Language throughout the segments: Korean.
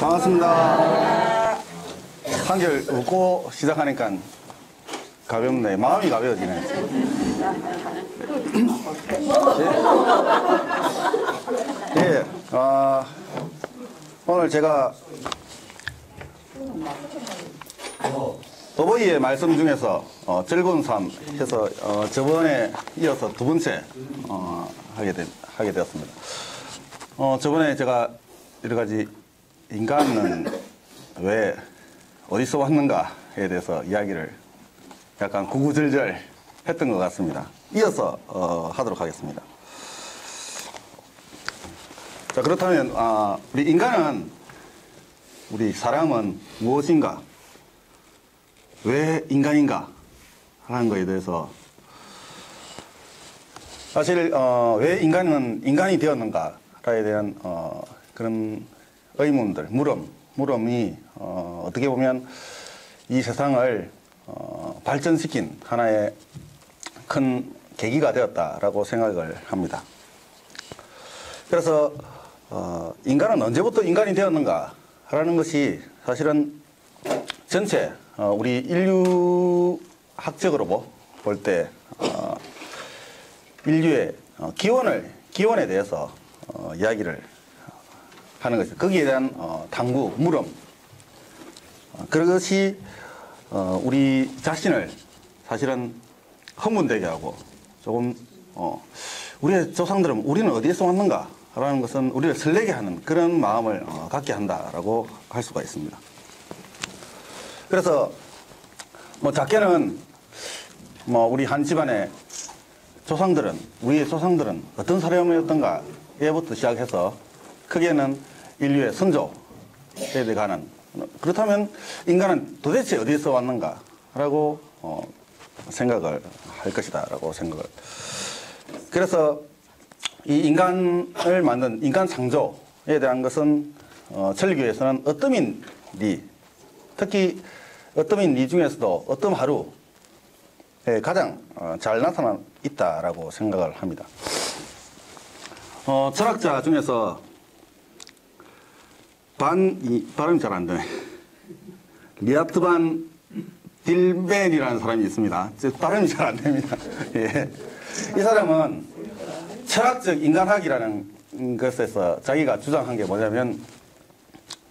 반갑습니다. 한결 웃고 시작하니까 가볍네. 마음이 가벼워지네. 예, 오늘 제가 어버이의 말씀 중에서 즐거운 삶 해서 저번에 이어서 두 번째 하게 되었습니다. 저번에 제가 여러 가지 인간은 왜 어디서 왔는가에 대해서 이야기를 약간 구구절절 했던 것 같습니다. 이어서 하도록 하겠습니다. 자, 그렇다면 우리 인간은, 우리 사람은 무엇인가, 왜 인간인가 하는 것에 대해서 사실 왜 인간은 인간이 되었는가에 대한 그런 의문들, 물음이 어떻게 보면 이 세상을 발전시킨 하나의 큰 계기가 되었다라고 생각을 합니다. 그래서 인간은 언제부터 인간이 되었는가라는 것이 사실은 전체 우리 인류 학적으로 볼 때 인류의 기원에 대해서 이야기를 하는 것이죠. 거기에 대한 탐구, 물음, 그것이 우리 자신을 사실은 흥분되게 하고 조금 우리의 조상들은 우리는 어디에서 왔는가 라는 것은 우리를 설레게 하는 그런 마음을 갖게 한다라고 할 수가 있습니다. 그래서 작게는 우리 한 집안의 우리의 조상들은 어떤 사람이었던가에부터 시작해서 크게는 인류의 선조에 관한, 그렇다면 인간은 도대체 어디에서 왔는가라고 생각을 할 것이다라고 생각을. 그래서 이 인간을 만든 인간 창조에 대한 것은 천리교에서는 어떠민리, 특히 어떠민리 중에서도 어떤 하루에 가장 잘 나타나 있다라고 생각을 합니다. 철학자 중에서 발음이 잘 안 되네. 리아트 반 딜벤이라는 사람이 있습니다. 발음이 잘 안 됩니다. 예. 이 사람은 철학적 인간학이라는 것에서 자기가 주장한 게 뭐냐면,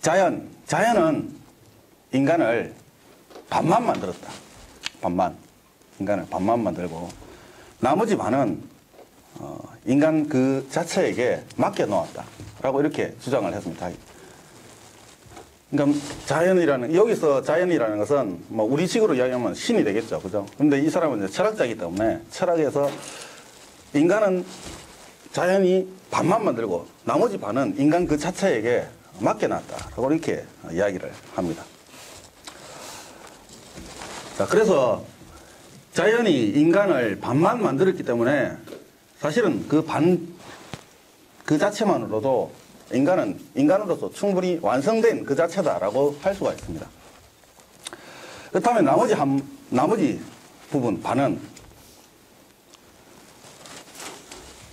자연은 인간을 반만 만들었다. 인간을 반만 만들고 나머지 반은 인간 그 자체에게 맡겨 놓았다 라고 이렇게 주장을 했습니다. 그러니까 여기서 자연이라는 것은 우리식으로 이야기하면 신이 되겠죠. 그죠? 근데 이 사람은 이제 철학자이기 때문에 철학에서 인간은 자연이 반만 만들고 나머지 반은 인간 그 자체에게 맡겨놨다 라고 이렇게 이야기를 합니다. 자, 그래서 자연이 인간을 반만 만들었기 때문에 사실은 그 자체만으로도 인간은 인간으로서 충분히 완성된 그 자체다라고 할 수가 있습니다. 그렇다면 나머지 부분, 반은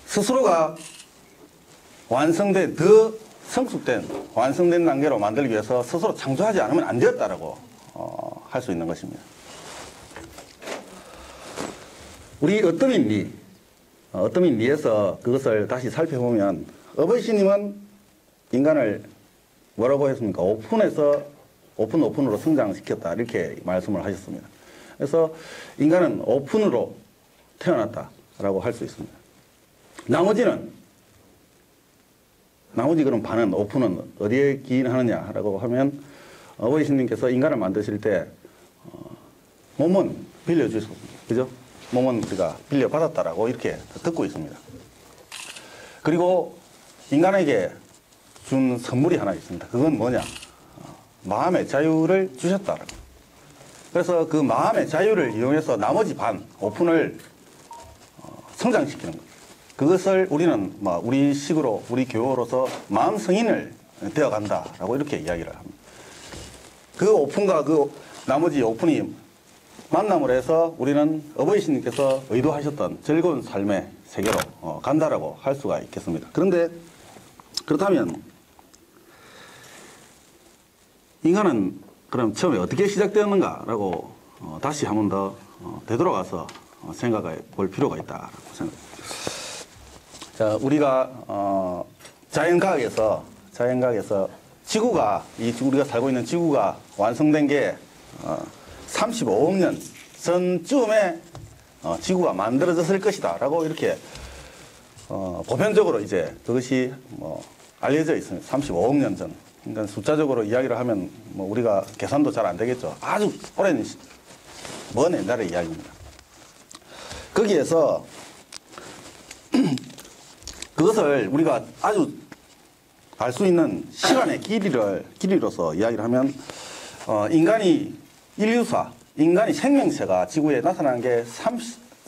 스스로가 완성된 단계로 만들기 위해서 스스로 창조하지 않으면 안 되었다라고 할 수 있는 것입니다. 우리 어떠민리에서 그것을 다시 살펴보면 어버이신님은 인간을 뭐라고 했습니까? 오픈으로 성장시켰다 이렇게 말씀을 하셨습니다. 그래서 인간은 오픈으로 태어났다라고 할 수 있습니다. 나머지 그런 반은, 오픈은 어디에 기인하느냐라고 하면 어버이신님께서 인간을 만드실 때 몸은 빌려주셨습니다. 그죠? 몸은 우리가 빌려받았다라고 이렇게 듣고 있습니다. 그리고 인간에게 준 선물이 하나 있습니다. 그건 뭐냐? 마음의 자유를 주셨다라고. 그래서 그 마음의 자유를 이용해서 나머지 반, 오픈을 성장시키는 거예요. 그것을 우리는 우리 식으로, 우리 교호로서 마음 성인을 되어간다라고 이렇게 이야기를 합니다. 그 오픈과 그 나머지 오픈이 만남을 해서 우리는 어버이신님께서 의도하셨던 즐거운 삶의 세계로 간다라고 할 수가 있겠습니다. 그런데 그렇다면 인간은 그럼 처음에 어떻게 시작되었는가라고 다시 한 번 더 되돌아가서 생각해 볼 필요가 있다라고 생각합니다. 자, 우리가 자연과학에서 지구가 우리가 살고 있는 지구가 완성된 게 35억 년 전쯤에 지구가 만들어졌을 것이다라고 이렇게 보편적으로 이제 그것이 뭐 알려져 있습니다. 35억 년 전. 그러니까 숫자적으로 이야기를 하면 뭐 우리가 계산도 잘 안 되겠죠. 아주 오랜 먼 옛날의 이야기입니다. 거기에서 그것을 우리가 아주 알 수 있는 시간의 길이로서 이야기를 하면 인간이 생명체가 지구에 나타난 게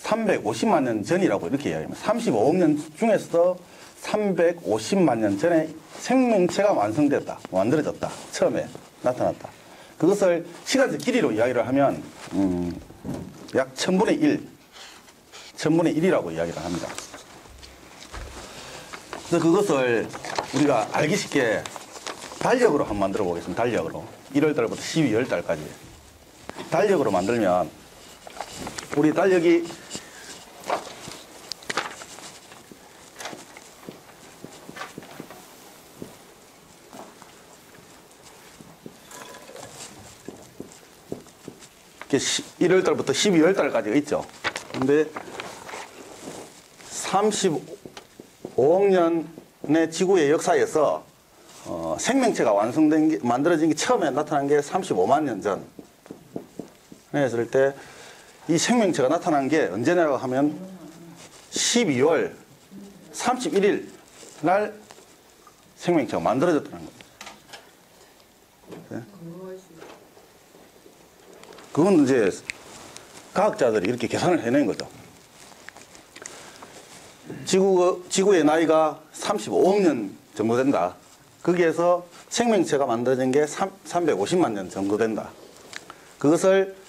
350만 년 전이라고 이렇게 이야기합니다. 35억 년 중에서 350만 년 전에 생명체가 만들어졌다. 처음에 나타났다. 그것을 시간적 길이로 이야기를 하면 약 1000분의 1이라고 이야기를 합니다. 그래서 그것을 우리가 알기 쉽게 달력으로 한번 만들어 보겠습니다. 달력으로. 1월달부터 12월달까지. 달력으로 만들면 우리 달력이 이렇게 1월달부터 12월달까지가 있죠. 근데 35억 년의 지구의 역사에서 생명체가 만들어진 게 처음에 나타난 게 35만 년 전. 했을 때 이 생명체가 나타난 게 언제냐고 하면 12월 31일 날 생명체가 만들어졌다는 겁니다. 네? 그건 이제 과학자들이 이렇게 계산을 해낸 거죠. 지구의 나이가 35억 년 정도 된다. 거기에서 생명체가 만들어진 게 350만 년 정도 된다. 그것을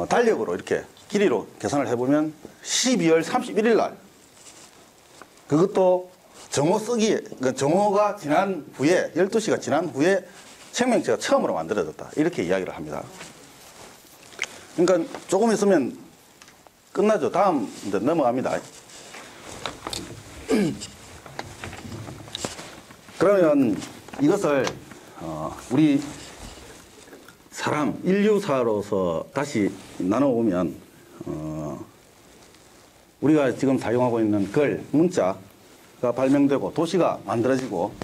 달력으로 이렇게 길이로 계산을 해보면 12월 31일 날 그것도 정오가 지난 후에 12시가 지난 후에 생명체가 처음으로 만들어졌다. 이렇게 이야기를 합니다. 그러니까 조금 있으면 끝나죠. 다음 이제 넘어갑니다. 그러면 이것을 우리 인류사로서 다시 나눠보면 우리가 지금 사용하고 있는 문자가 발명되고 도시가 만들어지고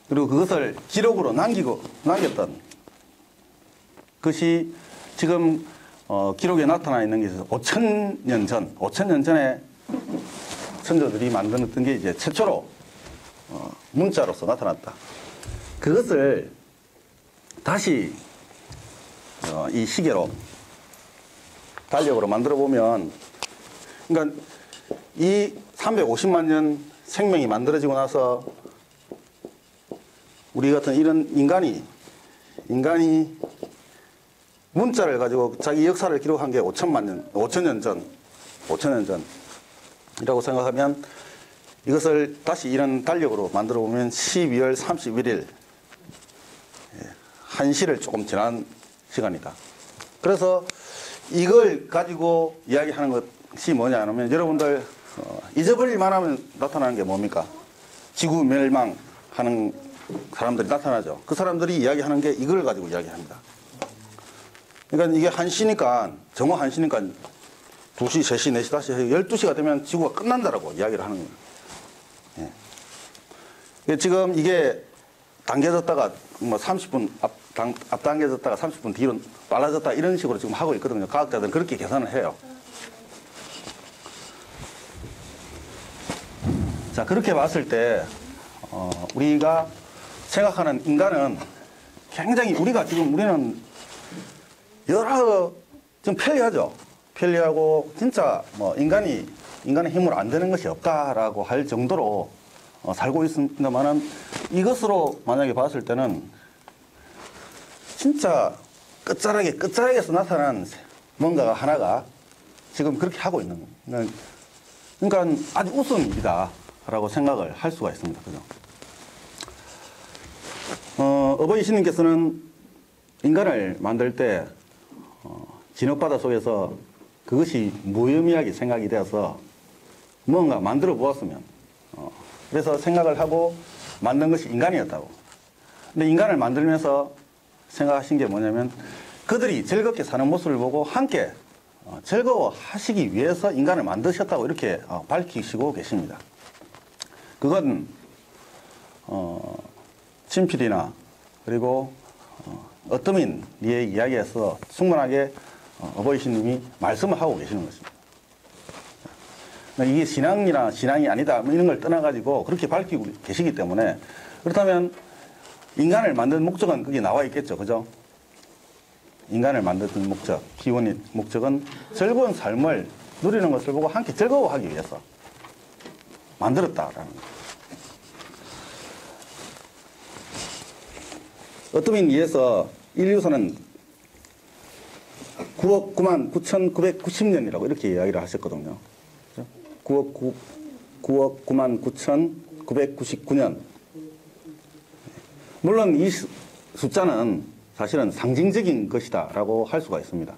그리고 그것을 기록으로 남겼던 것이 지금 기록에 나타나 있는 게 5,000년 전에 선조들이 만들었던 게 이제 최초로 문자로서 나타났다. 그것을 다시 이 시계로 달력으로 만들어 보면, 그러니까 이 350만 년 생명이 만들어지고 나서 우리 같은 이런 인간이 문자를 가지고 자기 역사를 기록한 게 5,000년 전이라고 생각하면 이것을 다시 이런 달력으로 만들어 보면 12월 31일 1시를 조금 지난 시간이다. 그래서 이걸 가지고 이야기하는 것이 뭐냐 하면 여러분들 잊어버릴 만하면 나타나는 게 뭡니까? 지구 멸망하는 사람들이 나타나죠. 그 사람들이 이야기하는 게 이걸 가지고 이야기합니다. 그러니까 이게 1시니까 정오 1시니까 2시, 3시, 4시, 다시 12시가 되면 지구가 끝난다라고 이야기를 하는 거예요. 예. 지금 이게 당겨졌다가 뭐 30분 앞당겨졌다가 30분 뒤로 빨라졌다 이런 식으로 지금 하고 있거든요. 과학자들은 그렇게 계산을 해요. 자, 그렇게 봤을 때 우리가 생각하는 인간은 굉장히 우리는 좀 편리하죠. 편리하고 진짜 뭐 인간의 힘으로 안 되는 것이 없다라고 할 정도로 살고 있습니다만은 이것으로 만약에 봤을 때는 진짜 끝자락에서 나타난 뭔가가 하나가 지금 그렇게 하고 있는 거예요. 그러니까 아주 우스운 일이다라고 생각을 할 수가 있습니다. 그죠? 어버이 신님께서는 인간을 만들 때 진흙바다 속에서 그것이 무의미하게 생각이 되어서 뭔가 만들어 보았으면 그래서 생각을 하고 만든 것이 인간이었다고. 근데 인간을 만들면서 생각하신 게 뭐냐면 그들이 즐겁게 사는 모습을 보고 함께 즐거워하시기 위해서 인간을 만드셨다고 이렇게 밝히시고 계십니다. 그건 친필이나 그리고 어떠민의 이야기에서 충분하게 어버이 신님이 말씀을 하고 계시는 것입니다. 이게 신앙이나 신앙이 아니다 이런 걸 떠나가지고 그렇게 밝히고 계시기 때문에 그렇다면 인간을 만든 목적은 거기 나와 있겠죠. 그죠? 인간을 만드는 목적, 기원의 목적은 즐거운 삶을 누리는 것을 보고 함께 즐거워하기 위해서 만들었다라는 거예요. 어떠민 이에서 인류사는 9억 9만 9,990년이라고 이렇게 이야기를 하셨거든요. 9억 9만 9,999년. 물론 이 숫자는 사실은 상징적인 것이다 라고 할 수가 있습니다.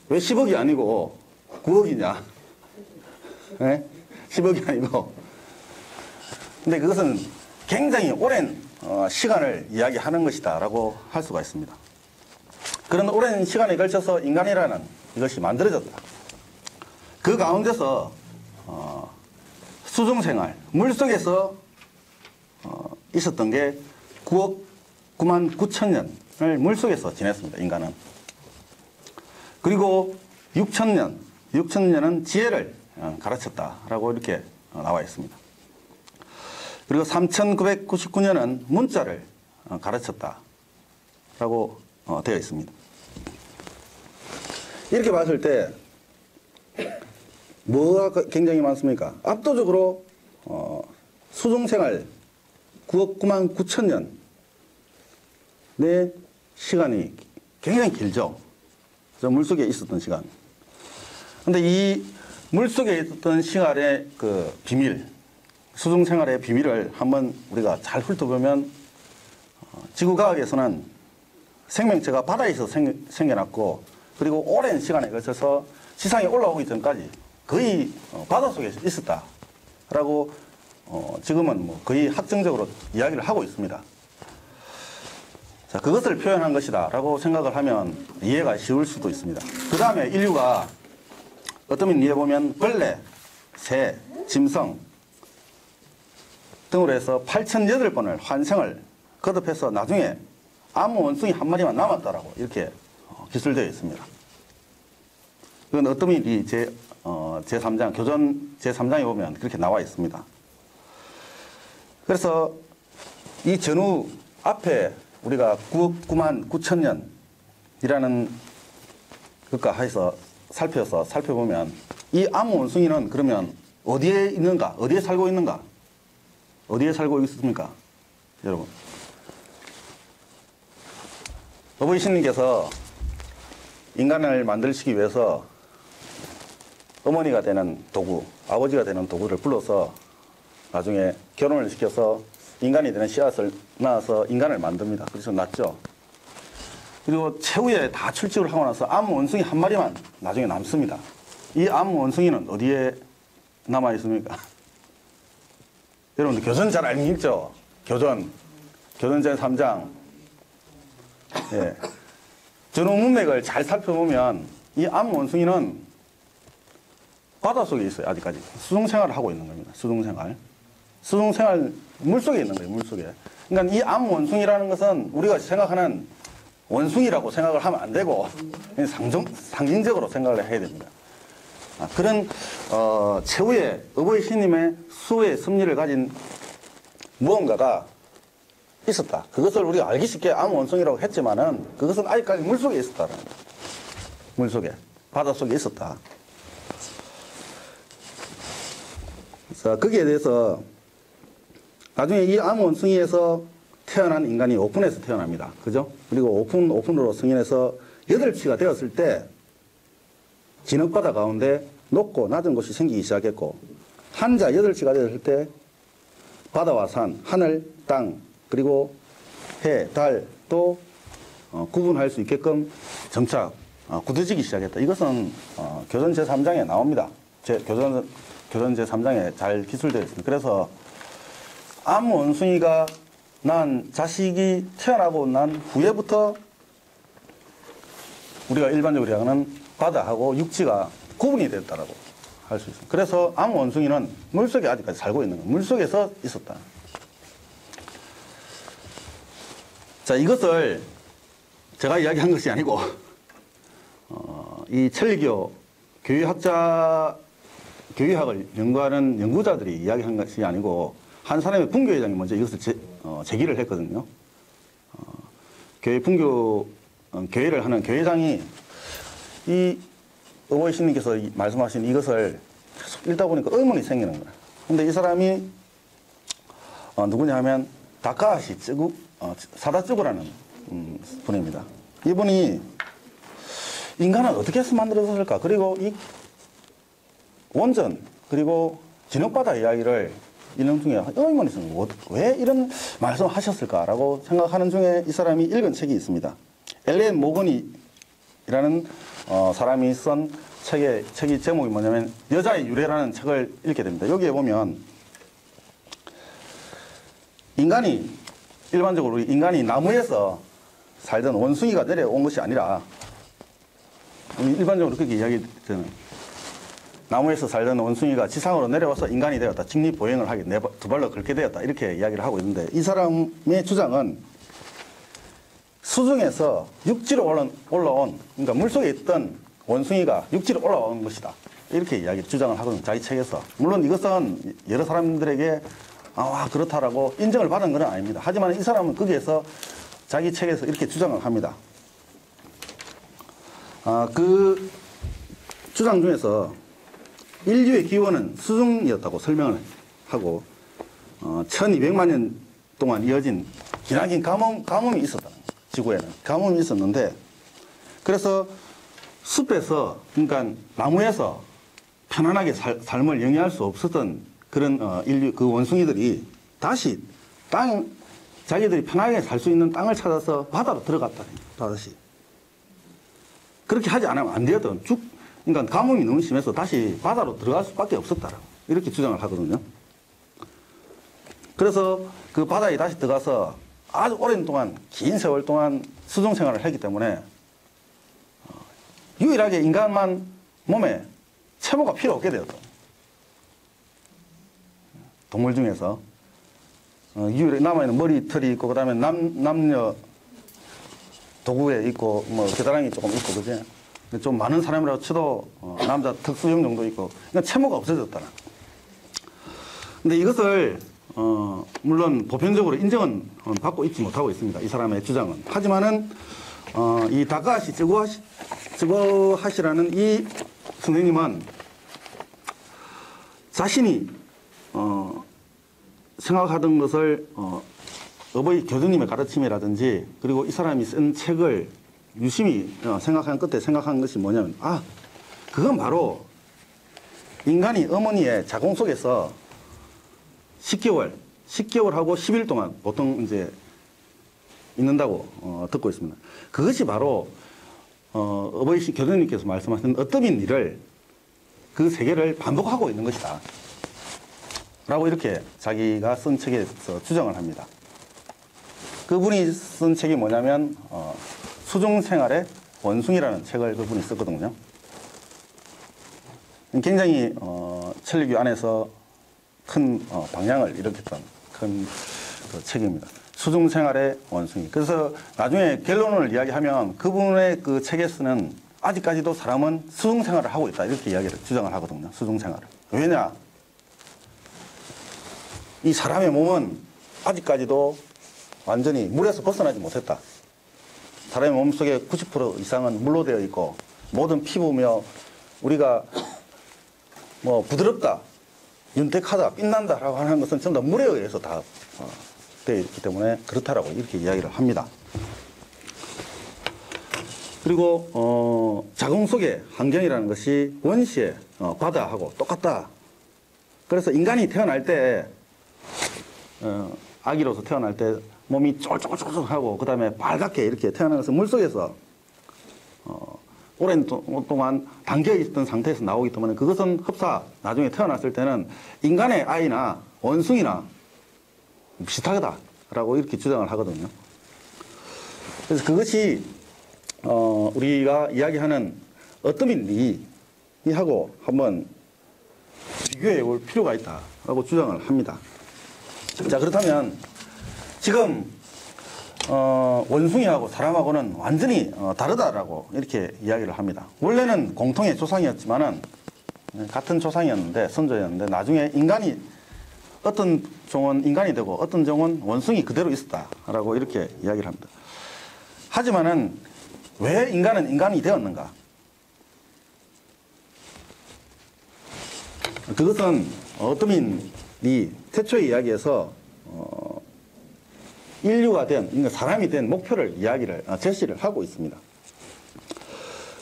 왜 10억이 아니고 9억이냐? 네? 10억이 아니고. 근데 그것은 굉장히 오랜 시간을 이야기하는 것이다 라고 할 수가 있습니다. 그런 오랜 시간에 걸쳐서 인간이라는 이것이 만들어졌다. 그 가운데서 수중생활, 물속에서 있었던 게 9억 9만 9천년을 물속에서 지냈습니다. 인간은. 그리고 6천년은 지혜를 가르쳤다라고 이렇게 나와 있습니다. 그리고 3,999년은 문자를 가르쳤다라고 되어 있습니다. 이렇게 봤을 때 뭐가 굉장히 많습니까? 압도적으로 수중생활 9억 9만 9천 년의 시간이 굉장히 길죠. 저 물속에 있었던 시간. 근데 이 물속에 있었던 시간의 그 비밀, 수중생활의 비밀을 한번 우리가 잘 훑어보면 지구과학에서는 생명체가 바다에서 생겨났고 그리고 오랜 시간에 걸쳐서 지상에 올라오기 전까지 거의 바닷속에 있었다라고 지금은 뭐 거의 확정적으로 이야기를 하고 있습니다. 자, 그것을 표현한 것이다 라고 생각을 하면 이해가 쉬울 수도 있습니다. 그 다음에 인류가 어떤 면에 보면 벌레, 새, 짐승 등으로 해서 8,008번을 환생을 거듭해서 나중에 아무 원숭이 한 마리만 남았다라고 이렇게 기술되어 있습니다. 그건 어떤 면이 제3장, 교전 제3장에 보면 그렇게 나와 있습니다. 그래서 이 전후 앞에 우리가 9억 9만 9천 년이라는 것과 해서 살펴보면 이 아무 원숭이는 그러면 어디에 있는가? 어디에 살고 있는가? 어디에 살고 있습니까? 여러분. 어버이 신님께서 인간을 만들시기 위해서 어머니가 되는 도구, 아버지가 되는 도구를 불러서 나중에 결혼을 시켜서 인간이 되는 씨앗을 낳아서 인간을 만듭니다. 그래서 낳죠. 그리고 최후에 다 출직을 하고 나서 암 원숭이 한 마리만 나중에 남습니다. 이 암 원숭이는 어디에 남아 있습니까? 여러분들 교전 잘 알고 있죠? 교전 제3장. 예. 전후 문맥을 잘 살펴보면 이 암 원숭이는 바닷속에 있어요. 아직까지. 수중생활을 하고 있는 겁니다. 수중생활, 물속에 있는 거예요. 물속에. 그러니까 이 암 원숭이라는 것은 우리가 생각하는 원숭이라고 생각을 하면 안 되고 상징적으로 생각을 해야 됩니다. 그런 최후의 어버이 신님의 수의 섭리를 가진 무언가가 있었다. 그것을 우리가 알기 쉽게 암 원숭이라고 했지만은 그것은 아직까지 물속에 있었다라는 거예요. 물속에, 바닷속에 있었다. 그래서 거기에 대해서 나중에 이 암 원숭이에서 태어난 인간이 오픈에서 태어납니다. 그죠? 그리고 오픈으로 승인해서 8치가 되었을 때 진흙바다 가운데 높고 낮은 곳이 생기기 시작했고 한자 8치가 되었을 때 바다와 산, 하늘, 땅, 그리고 해, 달도 구분할 수 있게끔 점차 굳어지기 시작했다. 이것은 교전 제3장에 나옵니다. 교전 제3장에 잘 기술되어 있습니다. 그래서 암 원숭이가 난 자식이 태어나고 난 후에부터 우리가 일반적으로 이야기하는 바다하고 육지가 구분이 됐다라고 할 수 있습니다. 그래서 암 원숭이는 물속에 아직까지 살고 있는 거예요. 물속에서 있었다. 자, 이것을 제가 이야기한 것이 아니고 이 천리교 교유학을 연구하는 연구자들이 이야기한 것이 아니고 한 사람의 분교회장이 먼저 이것을 제기를 했거든요. 교회를 하는 교회장이 이 어버이 신님께서 말씀하신 이것을 계속 읽다 보니까 의문이 생기는 거예요. 근데 이 사람이 누구냐 하면 다카하시 사다쯔구라는 분입니다. 이분이 인간은 어떻게 해서 만들어졌을까? 그리고 이 원전 그리고 진흙바다 이야기를 읽는 중에 의문이 있습니다. 왜 이런 말씀을 하셨을까라고 생각하는 중에 이 사람이 읽은 책이 있습니다. 엘렌 모건이라는 사람이 쓴 책의 제목이 뭐냐면 여자의 유래라는 책을 읽게 됩니다. 여기에 보면 일반적으로 인간이 나무에서 살던 원숭이가 내려온 것이 아니라 일반적으로 그렇게 이야기되는 나무에서 살던 원숭이가 지상으로 내려와서 인간이 되었다. 직립보행을 하게 두 발로 걷게 되었다. 이렇게 이야기를 하고 있는데 이 사람의 주장은 수중에서 육지로 올라온 그러니까 물속에 있던 원숭이가 육지로 올라온 것이다. 이렇게 주장을 하거든요. 자기 책에서. 물론 이것은 여러 사람들에게 그렇다라고 인정을 받은 건 아닙니다. 하지만 이 사람은 거기에서 자기 책에서 이렇게 주장을 합니다. 그 주장 중에서 인류의 기원은 수중이었다고 설명을 하고 1200만 년 동안 이어진 기나긴 가뭄이 있었다. 지구에는 가뭄이 있었는데 그래서 숲에서 그러니까 나무에서 편안하게 삶을 영위할 수 없었던 그런 인류 그 원숭이들이 다시 자기들이 편하게 살 수 있는 땅을 찾아서 바다로 들어갔다. 다시 그렇게 하지 않으면 안 되었던 그러니까 가뭄이 너무 심해서 다시 바다로 들어갈 수밖에 없었다. 이렇게 주장을 하거든요. 그래서 그 바다에 다시 들어가서 아주 오랜 동안 긴 세월 동안 수중 생활을 했기 때문에 유일하게 인간만 몸에 체모가 필요 없게 되었다. 동물 중에서 유일하게 남아있는 머리털이 있고 그다음에 남녀 도구에 있고 뭐 겨드랑이 조금 있고 그지? 좀 많은 사람이라고 쳐도 남자 특수형 정도 있고 그러니까 체모가 없어졌다. 근데 이것을 물론 보편적으로 인정은 받고 있지 못하고 있습니다. 이 사람의 주장은. 하지만은 이 다카하시 쯔고하시라는 이 선생님은 자신이 생각하던 것을 어버이 교수님의 가르침이라든지 그리고 이 사람이 쓴 책을 유심히 생각한 끝에 생각한 것이 뭐냐면 그건 바로 인간이 어머니의 자궁 속에서 10개월하고 10일 동안 보통 이제 있는다고 듣고 있습니다. 그것이 바로 어버이 교수님께서 말씀하신 어떠한 일을 그 세계를 반복하고 있는 것이다. 라고 이렇게 자기가 쓴 책에서 주장을 합니다. 그분이 쓴 책이 뭐냐면 수중생활의 원숭이라는 책을 그분이 썼거든요. 굉장히 천리교 안에서 큰 방향을 일으켰던 큰 그 책입니다. 수중생활의 원숭이. 그래서 나중에 결론을 이야기하면 그분의 그 책에서는 아직까지도 사람은 수중생활을 하고 있다. 이렇게 주장을 하거든요. 수중생활을. 왜냐? 이 사람의 몸은 아직까지도 완전히 물에서 벗어나지 못했다. 사람의 몸속에 90% 이상은 물로 되어 있고 모든 피부며 우리가 뭐 부드럽다, 윤택하다, 빛난다라고 하는 것은 전부 다 물에 의해서 다 되어 있기 때문에 그렇다라고 이렇게 이야기를 합니다. 그리고 자궁 속의 환경이라는 것이 원시의 바다하고 똑같다. 그래서 인간이 태어날 때 아기로서 태어날 때 몸이 쫄쫄쫄쫄하고 그 다음에 빨갛게 이렇게 태어나서 물속에서 오랜 동안 담겨 있던 상태에서 나오기 때문에 그것은 흡사 나중에 태어났을 때는 인간의 아이나 원숭이나 비슷하다라고 이렇게 주장을 하거든요. 그래서 그것이 우리가 이야기하는 어떠민 리하고 한번 비교해 볼 필요가 있다라고 주장을 합니다. 자, 그렇다면 지금 원숭이하고 사람하고는 완전히 다르다라고 이렇게 이야기를 합니다. 원래는 공통의 조상이었지만은 같은 조상이었는데 선조였는데 나중에 인간이 어떤 종은 인간이 되고 어떤 종은 원숭이 그대로 있었다라고 이렇게 이야기를 합니다. 하지만은 왜 인간은 인간이 되었는가? 그것은 어떠민이 태초의 이야기에서 인류가 된, 그러니까 사람이 된 목표를 제시를 하고 있습니다.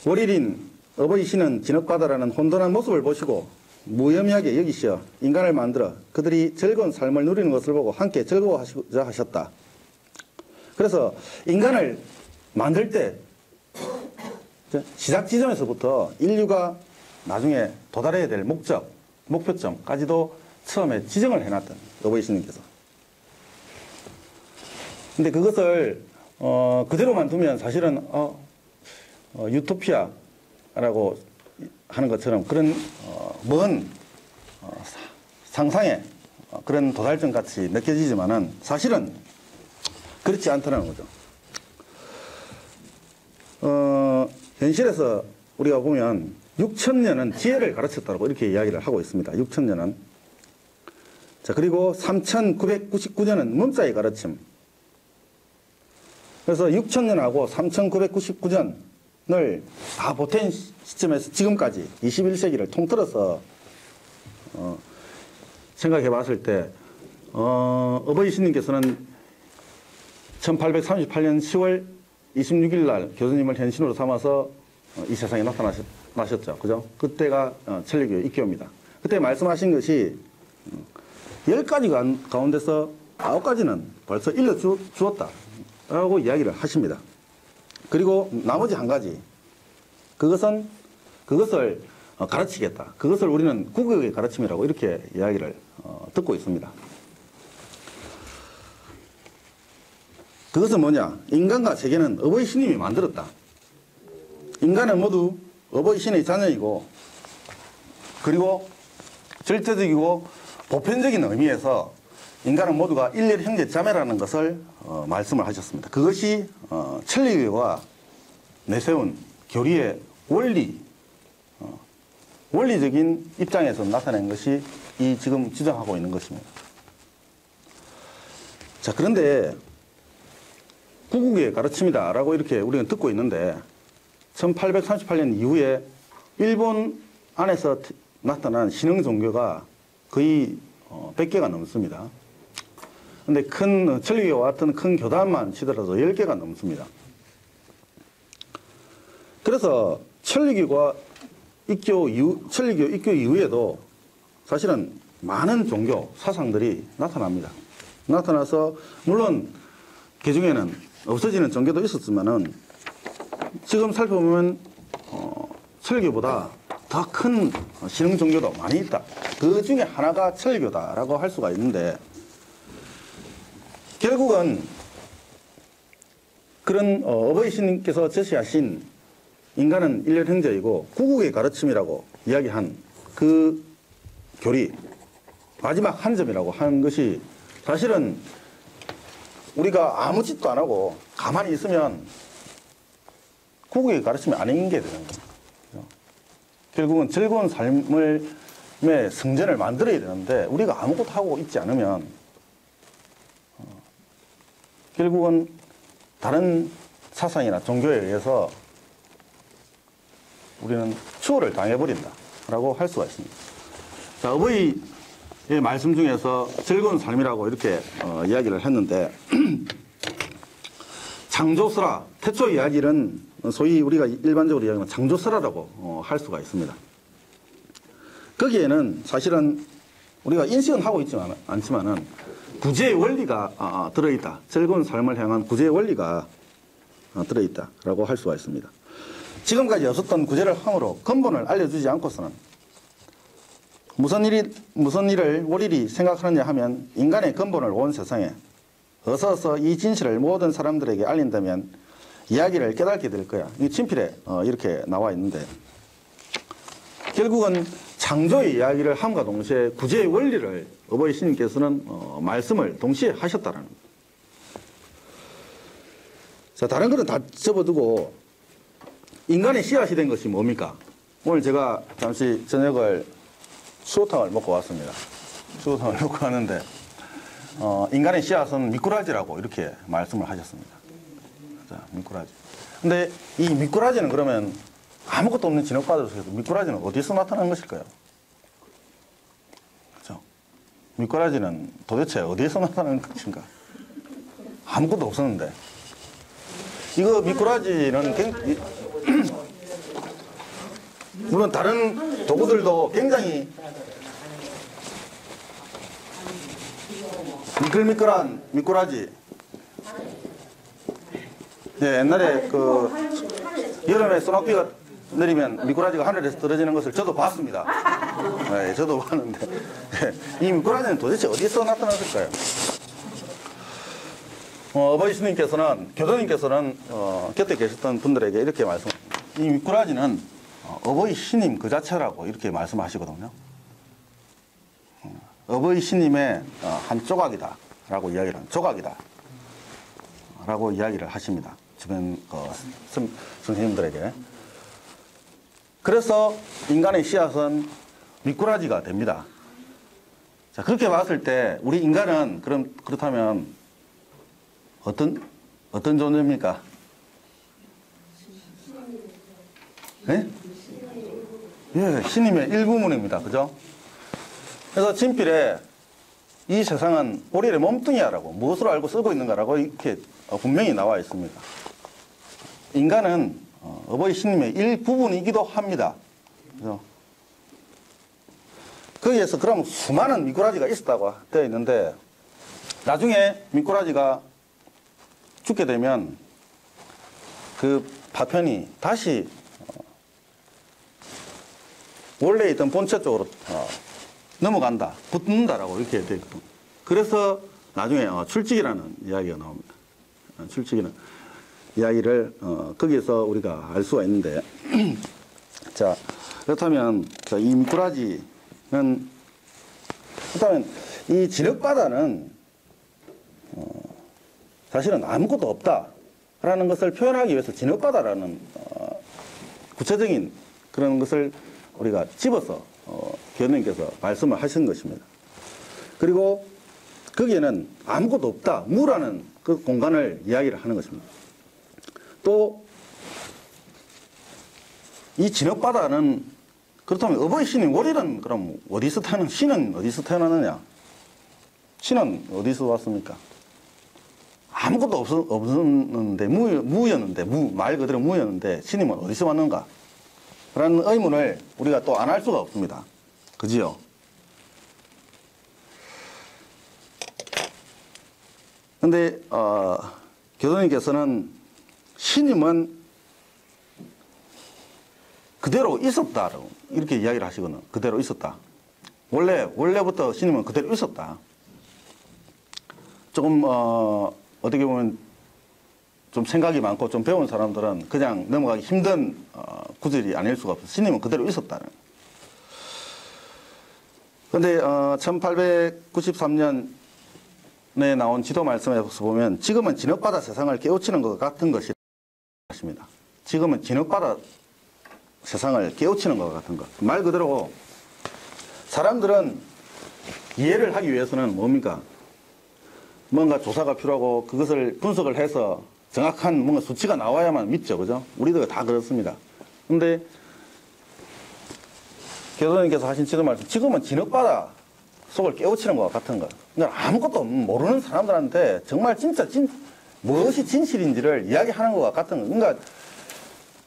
월일인 어버이 신은 진흙바다라는 혼돈한 모습을 보시고 무의미하게 여기시어 인간을 만들어 그들이 즐거운 삶을 누리는 것을 보고 함께 즐거워하시고자 하셨다. 그래서 인간을 만들 때 시작 지점에서부터 인류가 나중에 도달해야 될 목표점까지도 처음에 지정을 해놨던 어버이 신님께서. 근데 그것을 그대로만 두면 사실은 유토피아라고 하는 것처럼 그런 먼 상상의 그런 도달점 같이 느껴지지만은 사실은 그렇지 않다는 거죠. 현실에서 우리가 보면 6,000년은 지혜를 가르쳤다고 이렇게 이야기를 하고 있습니다. 6,000년은. 자, 그리고 3,999년은 문자의 가르침. 그래서 6,000년하고 3,999년을 다 보탠 시점에서 지금까지 21세기를 통틀어서 생각해 봤을 때 어버이 신님께서는 1838년 10월 26일 날 교수님을 현신으로 삼아서 이 세상에 나타나셨죠. 그죠? 그때가 천리교 입교입니다. 그때 말씀하신 것이 10가지 가운데서 9가지는 벌써 일러주었다 라고 이야기를 하십니다. 그리고 나머지 한 가지, 그것을 가르치겠다. 그것을 우리는 국익의 가르침이라고 이렇게 이야기를 듣고 있습니다. 그것은 뭐냐? 인간과 세계는 어버이 신님이 만들었다. 인간은 모두 어버이 신의 자녀이고, 그리고 절대적이고 보편적인 의미에서 인간은 모두가 일일 형제 자매라는 것을 말씀을 하셨습니다. 그것이 천리교가 내세운 교리의 원리적인 입장에서 나타낸 것이 이 지금 주장하고 있는 것입니다. 자, 그런데 구국의 가르침이다라고 이렇게 우리는 듣고 있는데 1838년 이후에 일본 안에서 나타난 신흥 종교가 거의 100개가 넘습니다. 근데 천리교와 같은 큰 교단만 치더라도 10개가 넘습니다. 그래서 천리교 입교 이후에도 사실은 많은 종교, 사상들이 나타납니다. 나타나서 물론 그 중에는 없어지는 종교도 있었지만은 지금 살펴보면 천리교보다 더 큰 신흥 종교도 많이 있다. 그 중에 하나가 천리교다라고 할 수가 있는데 결국은 그런 어버이 신님께서 제시하신 인간은 일렬 형제이고 구국의 가르침이라고 이야기한 그 교리 마지막 한 점이라고 하는 것이 사실은 우리가 아무 짓도 안 하고 가만히 있으면 구국의 가르침이 아닌 게 되는 거예요. 결국은 즐거운 삶의 성전을 만들어야 되는데 우리가 아무것도 하고 있지 않으면 결국은 다른 사상이나 종교에 의해서 우리는 추월을 당해버린다라고 할 수가 있습니다. 자, 어버이의 말씀 중에서 즐거운 삶이라고 이렇게 이야기를 했는데 창조설화, 태초 이야기는 소위 우리가 일반적으로 이야기하는 창조설화라고 할 수가 있습니다. 거기에는 사실은 우리가 인식은 하고 있지만 않지만은 구제의 원리가 들어있다. 즐거운 삶을 향한 구제의 원리가 들어있다라고 할 수가 있습니다. 지금까지 없었던 구제를 함으로 근본을 알려주지 않고서는 무슨 일을 월일이 생각하느냐 하면 인간의 근본을 온 세상에 어서 이 진실을 모든 사람들에게 알린다면 이야기를 깨닫게 될 거야. 이 친필에 이렇게 나와 있는데 결국은 창조의 이야기를 함과 동시에 구제의 원리를 어버이 스님께서는 말씀을 동시에 하셨다라는 거예요. 자, 다른 거는 다 접어두고 인간의 씨앗이 된 것이 뭡니까? 오늘 제가 잠시 저녁을 수호탕을 먹고 왔습니다. 수호탕을 먹고 왔는데 인간의 씨앗은 미꾸라지라고 이렇게 말씀을 하셨습니다. 자, 미꾸라지. 근데 이 미꾸라지는 그러면 아무것도 없는 진흙바다 속에서 미꾸라지는 어디서 나타난 것일까요? 그렇죠? 미꾸라지는 도대체 어디에서 나타나는 것인가? 아무것도 없었는데. 이거 미꾸라지는 물론 다른 도구들도 굉장히 미끌미끌한 미꾸라지. 네, 옛날에 여름에 소낙비가 내리면 미꾸라지가 하늘에서 떨어지는 것을 저도 봤습니다. 네, 저도 봤는데 이 미꾸라지는 도대체 어디서 나타났을까요? 어버이 스님께서는 교도님께서는 곁에 계셨던 분들에게 이렇게 말씀합니다. 이 미꾸라지는 어버이 스님 그 자체라고 이렇게 말씀하시거든요. 어버이 스님의 한 조각이다 라고 이야기를 합니다. 조각이다 라고 이야기를 하십니다. 주변 선생님들에게. 그래서 인간의 씨앗은 미꾸라지가 됩니다. 자, 그렇게 봤을 때 우리 인간은 그렇다면 어떤 존재입니까? 네? 예, 신임의 일부분입니다. 그죠? 그래서 친필에 이 세상은 오리의 몸뚱이야라고 무엇으로 알고 쓰고 있는가라고 이렇게 분명히 나와 있습니다. 인간은 어버이 신임의 일부분이기도 합니다. 그죠? 거기에서 그럼 수많은 미꾸라지가 있었다고 되어 있는데 나중에 미꾸라지가 죽게 되면 그 파편이 다시 원래 있던 본체 쪽으로 넘어간다, 붙는다라고 이렇게 되어 있고, 그래서 나중에 출직이라는 이야기가 나옵니다. 출직이라는 이야기를 거기에서 우리가 알 수가 있는데, 자, 그렇다면 이 미꾸라지는, 그렇다면 이 진흙바다는 사실은 아무것도 없다라는 것을 표현하기 위해서 진흙바다라는 구체적인 그런 것을 우리가 집어서 교수님께서 말씀을 하신 것입니다. 그리고 거기에는 아무것도 없다, 무라는 그 공간을 이야기를 하는 것입니다. 또 이 진흙바다는 그렇다면 어버이 신인 월일은 그럼 어디서 태어난, 신은 어디서 태어나느냐? 신은 어디서 왔습니까? 아무것도 없었는데, 무였는데, 말 그대로 무였는데, 신임은 어디서 왔는가? 라는 의문을 우리가 또 안 할 수가 없습니다. 그지요? 근데, 교수님께서는 신임은 그대로 있었다라고 이렇게 이야기를 하시거든요. 그대로 있었다. 원래부터 신임은 그대로 있었다. 조금, 어떻게 보면 좀 생각이 많고 좀 배운 사람들은 그냥 넘어가기 힘든 구절이 아닐 수가 없어요. 신임은 그대로 있었다는. 그런데 1893년에 나온 지도 말씀에서 보면 지금은 진흙바다 세상을 깨우치는 것 같은 것이 것입니다. 지금은 진흙바다 세상을 깨우치는 것 같은 것. 말 그대로 사람들은 이해를 하기 위해서는 뭡니까? 뭔가 조사가 필요하고 그것을 분석을 해서 정확한 뭔가 수치가 나와야만 믿죠. 그죠? 우리도 다 그렇습니다. 근데 교수님께서 하신 지도 말씀, 지금은 진흙바다 속을 깨우치는 것 같은 것. 그러니까 아무것도 모르는 사람들한테 정말 진짜 무엇이 진실인지를 이야기하는 것 같은 것. 그러니까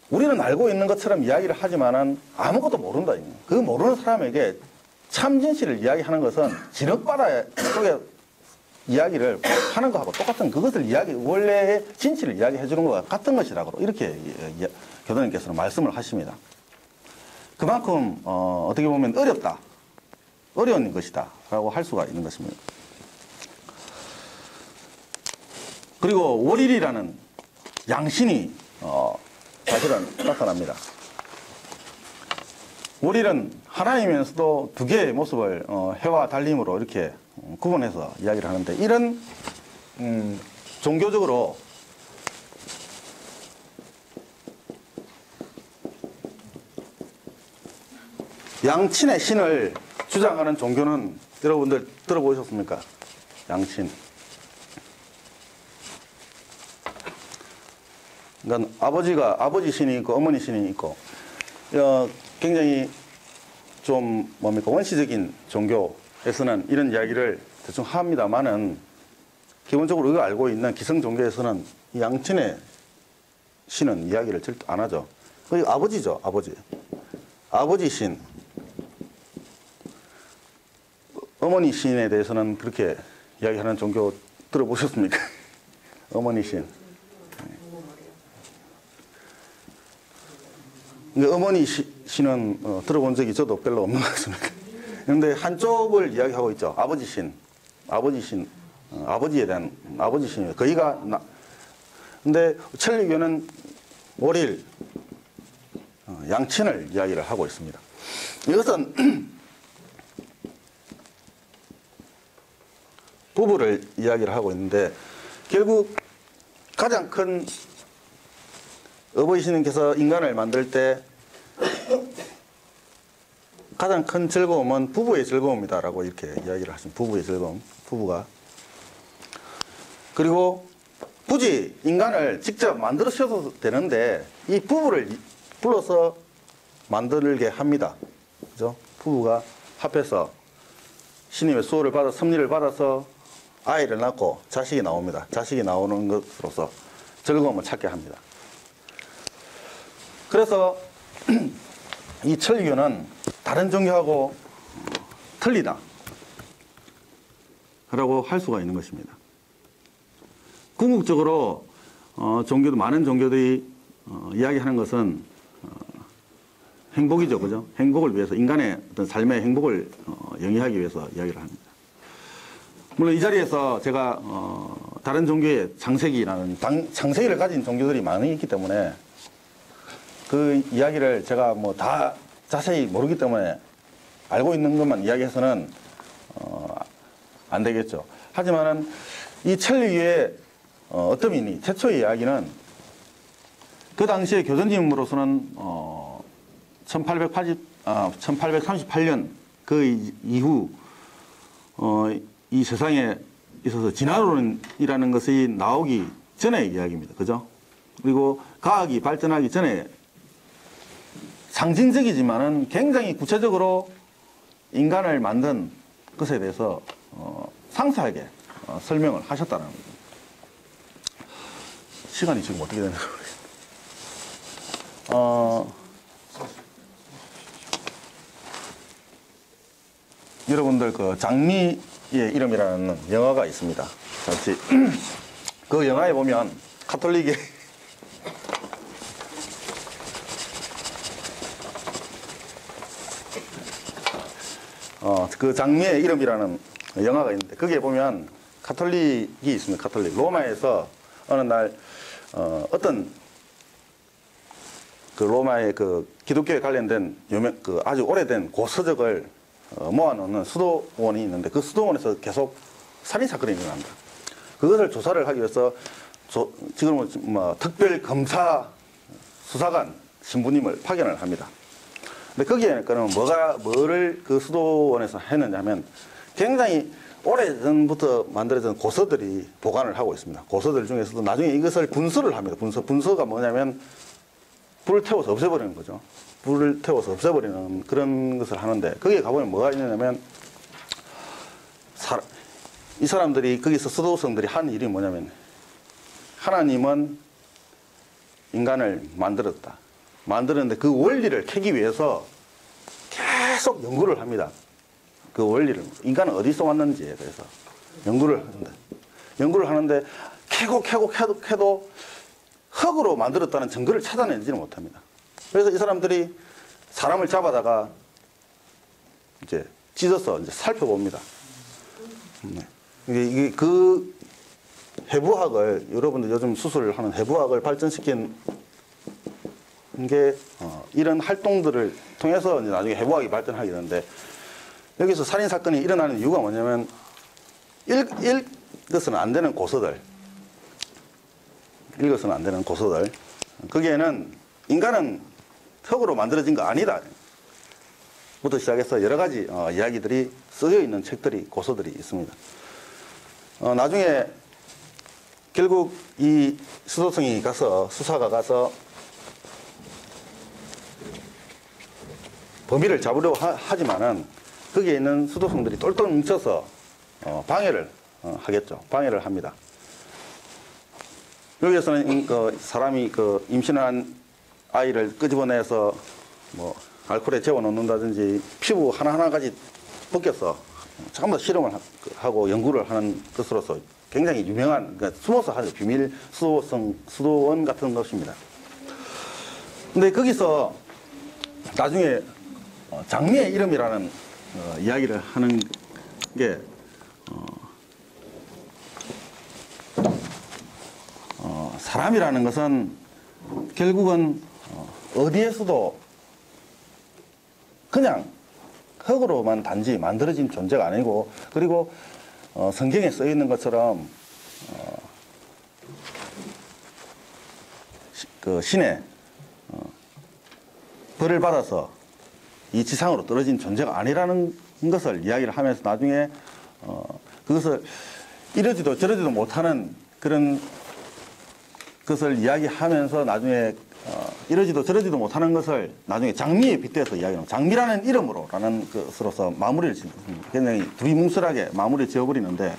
우리는 알고 있는 것처럼 이야기를 하지만은 아무것도 모른다. 그 모르는 사람에게 참 진실을 이야기하는 것은 진흙바다 속에 이야기를 하는 거하고 똑같은 그것을 원래의 진실을 이야기해 주는 것과 같은 것이라고 이렇게 교도님께서는 말씀을 하십니다. 그만큼 어떻게 보면 어려운 것이다 라고 할 수가 있는 것입니다. 그리고 월일이라는 양신이 사실은 나타납니다. 월일은 하나이면서도 두 개의 모습을 해와 달림으로 이렇게 구분해서 이야기를 하는데, 이런 종교적으로 양친의 신을 주장하는 종교는 여러분들 들어보셨습니까? 양친. 그러니까 아버지 신이 있고 어머니 신이 있고, 굉장히 좀 원시적인 종교에서는 이런 이야기를 대충 합니다만은, 기본적으로 우리가 알고 있는 기성 종교에서는 이 양친의 신은 이야기를 절대 안 하죠. 그리고 아버지죠, 아버지 신. 어머니 신에 대해서는 그렇게 이야기하는 종교 들어보셨습니까? 어머니 신. 어머니 신은 들어본 적이 저도 별로 없는 것 같습니다. 그런데 한쪽을 이야기하고 있죠. 아버지 신, 아버지에 대한 아버지 신이에요. 근데 천리교는 월일, 양친을 이야기를 하고 있습니다. 이것은 부부를 이야기를 하고 있는데, 결국 가장 큰 어버이 신님께서 인간을 만들 때 가장 큰 즐거움은 부부의 즐거움이다라고 이렇게 이야기를 하십니다. 부부의 즐거움, 부부가. 그리고 굳이 인간을 직접 만들으셔도 되는데 이 부부를 불러서 만들게 합니다. 그죠? 부부가 합해서 신님의 수호를 받아 섭리를 받아서 아이를 낳고 자식이 나옵니다. 자식이 나오는 것으로서 즐거움을 찾게 합니다. 그래서 이 천리교는 다른 종교하고 틀리다 라고 할 수가 있는 것입니다. 궁극적으로 많은 종교들이 이야기하는 것은 행복이죠, 그죠? 행복을 위해서, 인간의 어떤 삶의 행복을 영위하기 위해서 이야기를 합니다. 물론 이 자리에서 제가 다른 종교의 창세기를 가진 종교들이 많이 있기 때문에 그 이야기를 제가 다 자세히 모르기 때문에 알고 있는 것만 이야기해서는 안 되겠죠. 하지만은 이 천리교의 어떠미니 최초의 이야기는 그 당시에 교전님으로서는 1838년 그 이후 이 세상에 있어서 진화론이라는 것이 나오기 전의 이야기입니다. 그죠? 그리고 과학이 발전하기 전에 상징적이지만은 굉장히 구체적으로 인간을 만든 것에 대해서 상세하게 설명을 하셨다는 겁니다. 시간이 지금 어떻게 되는지 모르겠습니다. 여러분들 그 장미의 이름이라는 영화가 있습니다. 같이 그 영화에 보면 가톨릭의 그 장미의 이름이라는 영화가 있는데, 거기에 보면 가톨릭이 있습니다. 가톨릭. 로마에서 어느 날 어떤 그 로마의 그 기독교에 관련된 아주 오래된 고서적을 모아놓는 수도원이 있는데, 그 수도원에서 계속 살인 사건이 일어납니다. 그것을 조사를 하기 위해서 지금은 특별 검사 수사관 신부님을 파견을 합니다. 근데 거기에는 뭐를 그 수도원에서 했느냐 하면, 굉장히 오래전부터 만들어진 고서들이 보관을 하고 있습니다. 고서들 중에서도 나중에 이것을 분서를 합니다. 분서가 뭐냐면 불을 태워서 없애버리는 거죠. 불을 태워서 없애버리는 그런 것을 하는데, 거기에 가보면 뭐가 있냐면, 이 사람들이 거기서 수도성들이 한 일이 뭐냐면, 하나님은 인간을 만들었는데 그 원리를 캐기 위해서 계속 연구를 합니다. 그 원리를, 인간은 어디서 왔는지에 대해서. 연구를 하는데 캐도 흙으로 만들었다는 증거를 찾아내지는 못합니다. 그래서 이 사람들이 사람을 잡아다가 이제 찢어서 이제 살펴봅니다. 이게 그 해부학을, 여러분들 요즘 수술을 하는 해부학을 발전시킨 게 이런 활동들을 통해서 이제 나중에 해부학이 발전하게 되는데, 여기서 살인 사건이 일어나는 이유가 뭐냐면 읽어서는 안 되는 고서들, 거기에는 인간은 흙으로 만들어진 거 아니다 부터 시작해서 여러 가지 이야기들이 쓰여 있는 책들이, 고서들이 있습니다. 나중에 결국 이 수도승이 가서, 수사가 가서 범인을 잡으려고 하지만은 거기에 있는 수도승들이 똘똘 뭉쳐서 방해를 하겠죠. 방해를 합니다. 여기에서는 사람이 임신한 아이를 끄집어내서 뭐 알코올에 재워놓는다든지 피부 하나하나까지 벗겨서 전부 다 실험을 하고 연구를 하는 것으로서 굉장히 유명한, 그러니까 숨어서 하는 비밀 수도원 같은 것입니다. 근데 거기서 나중에 장미의 이름이라는 이야기를 하는 게 사람이라는 것은 결국은 어디에서도 그냥 흙으로만 단지 만들어진 존재가 아니고, 그리고 성경에 써 있는 것처럼 그 신의 벌을 받아서 이 지상으로 떨어진 존재가 아니라는 것을 이야기를 하면서 나중에 그것을 이러지도 저러지도 못하는 그런 것을 이야기하면서 나중에 이러지도 저러지도 못하는 것을 나중에 장미에 빗대서 이야기합니다. 장미라는 이름으로라는 것으로서 마무리를 짓습니다. 굉장히 두리뭉술하게 마무리 지어버리는데,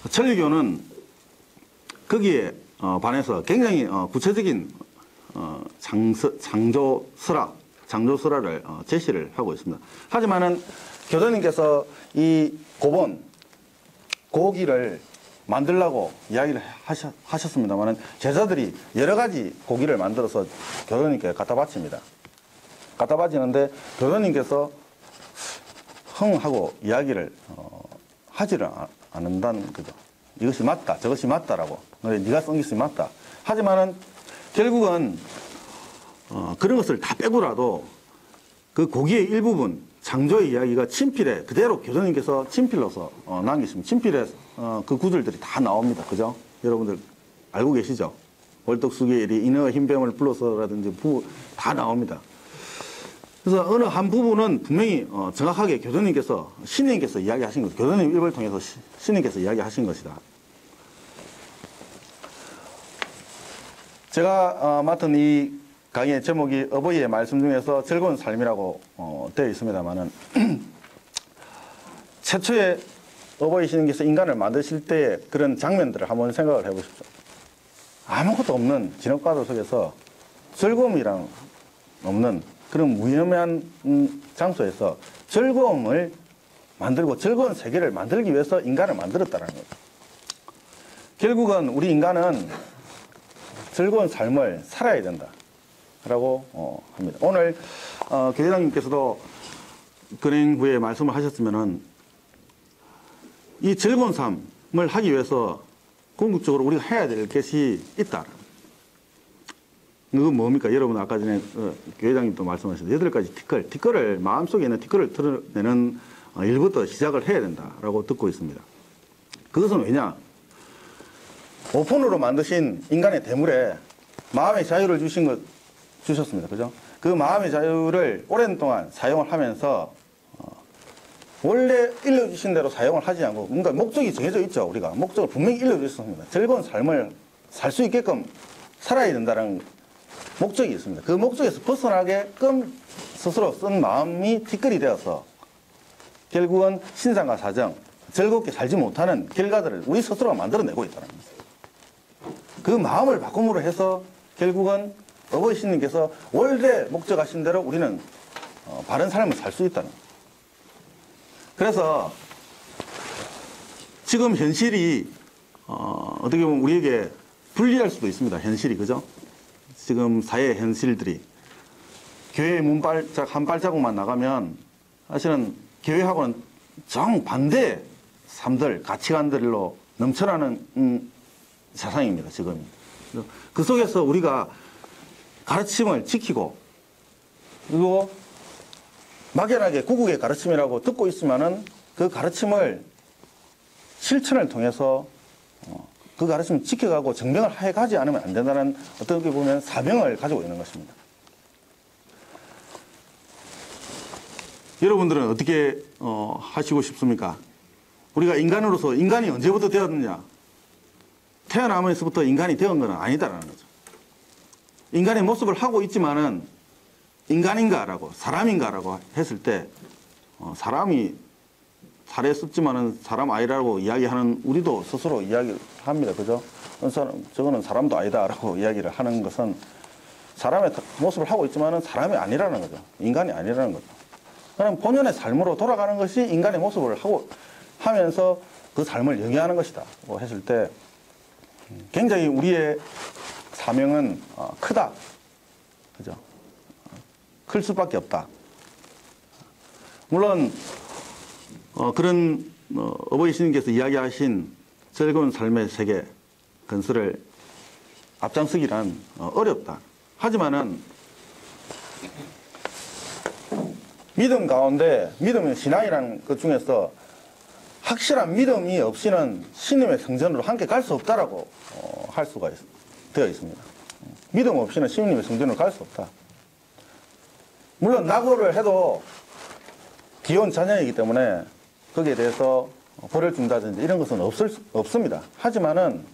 천리교는 거기에 반해서 굉장히 구체적인 장조설화를 제시를 하고 있습니다. 하지만은 교도님께서 이 고기를 만들라고 이야기를 하셨습니다만은 제자들이 여러 가지 고기를 만들어서 교도님께 갖다 바칩니다. 갖다 바치는데 교도님께서 흥하고 이야기를 하지를 않는다는 거죠. 이것이 맞다, 저것이 맞다라고. 네가 쓴 것이 맞다. 하지만은 결국은 그런 것을 다 빼고라도 그 고기의 일부분, 장조의 이야기가 친필에 그대로 교수님께서 친필로서 남기십니다. 친필에 그 구절들이 다 나옵니다. 그죠? 여러분들 알고 계시죠? 월덕수기의 일이 인어와 흰뱀을 불러서라든지 다 나옵니다. 그래서 어느 한 부분은 분명히 정확하게 교수님께서, 신님께서 이야기하신 것, 교수님 입을 통해서 신님께서 이야기하신 것이다. 제가 맡은 이 강의의 제목이 어버이의 말씀 중에서 즐거운 삶이라고 되어 있습니다만은 최초의 어버이 신님께서 인간을 만드실 때의 그런 장면들을 한번 생각을 해보십시오. 아무것도 없는 진흙바다 속에서 즐거움이랑 없는 그런 무의미한 장소에서 즐거움을 만들고 즐거운 세계를 만들기 위해서 인간을 만들었다는 거죠. 결국은 우리 인간은 즐거운 삶을 살아야 된다라고 합니다. 오늘 교회장님께서도 근행 후에 말씀을 하셨으면은 이 즐거운 삶을 하기 위해서 궁극적으로 우리가 해야 될 것이 있다. 그건 뭡니까? 여러분 아까 전에 교회장님도 말씀하셨는데 8가지 티끌을 마음속에 있는 티끌을 털어내는 일부터 시작을 해야 된다라고 듣고 있습니다. 그것은 왜냐? 오픈으로 만드신 인간의 대물에 마음의 자유를 주셨습니다. 그죠? 그 마음의 자유를 오랜 동안 사용을 하면서 원래 일러주신 대로 사용을 하지 않고, 그러니까 목적이 정해져 있죠. 우리가 목적을 분명히 일러주셨습니다. 즐거운 삶을 살 수 있게끔 살아야 된다는 목적이 있습니다. 그 목적에서 벗어나게끔 스스로 쓴 마음이 티끌이 되어서 결국은 신상과 사정, 즐겁게 살지 못하는 결과들을 우리 스스로가 만들어내고 있다는 겁니다. 그 마음을 바꿈으로 해서 결국은 어버이 신님께서 원래 목적하신 대로 우리는 바른 삶을 살 수 있다는 거예요. 그래서 지금 현실이 어떻게 보면 우리에게 불리할 수도 있습니다. 현실이, 그죠? 지금 사회의 현실들이. 교회 문발짝 한 발자국만 나가면 사실은 교회하고는 정반대의 삶들, 가치관들로 넘쳐나는 세상입니다, 지금. 그 속에서 우리가 가르침을 지키고, 그리고 막연하게 구국의 가르침이라고 듣고 있지만은 그 가르침을 실천을 통해서 그 가르침을 지켜가고 증명을 해가지 않으면 안 된다는 어떻게 보면 사명을 가지고 있는 것입니다. 여러분들은 어떻게 하시고 싶습니까? 우리가 인간으로서 인간이 언제부터 되었느냐? 태어나면서부터 인간이 되은 것은 아니다라는 거죠. 인간의 모습을 하고 있지만은 인간인가라고, 사람인가라고 했을 때 사람이 살했었지만은 사람 아니라고 이야기하는 우리도 스스로 이야기를 합니다. 그죠? 저거는 사람도 아니다라고 이야기를 하는 것은 사람의 모습을 하고 있지만은 사람이 아니라는 거죠. 인간이 아니라는 거죠. 그럼 본연의 삶으로 돌아가는 것이 인간의 모습을 하면서 그 삶을 영위하는 것이다. 했을 때 굉장히 우리의 사명은 크다. 그죠? 클 수밖에 없다. 물론 그런 어버이 스님께서 이야기하신 즐거운 삶의 세계 건설을 앞장서기란 어렵다. 하지만은 믿음 가운데 믿음의 신앙이라는 것 중에서 확실한 믿음이 없이는 신님의 성전으로 함께 갈 수 없다라고 할 수가 되어 있습니다. 믿음 없이는 신님의 성전으로 갈 수 없다. 물론 낙오를 해도 귀여운 자녀이기 때문에 거기에 대해서 벌을 준다든지 이런 것은 없습니다. 하지만은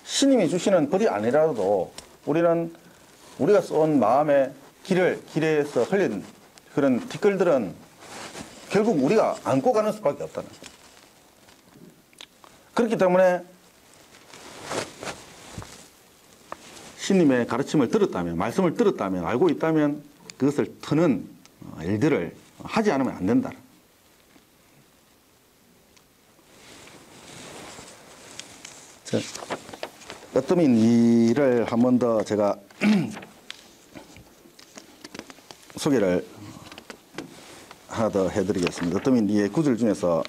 신님이 주시는 벌이 아니라도 우리는 우리가 쏜 마음의 길에서 흘린 그런 티끌들은 결국 우리가 안고 가는 수밖에 없다는 거예요. 그렇기 때문에 신님의 가르침을 들었다면, 말씀을 들었다면, 알고 있다면 그것을 터는 일들을 하지 않으면 안 된다. 어떠민 이를 한 번 더 제가 소개를 하나 더 해드리겠습니다. 어떠민 이의 구절 중에서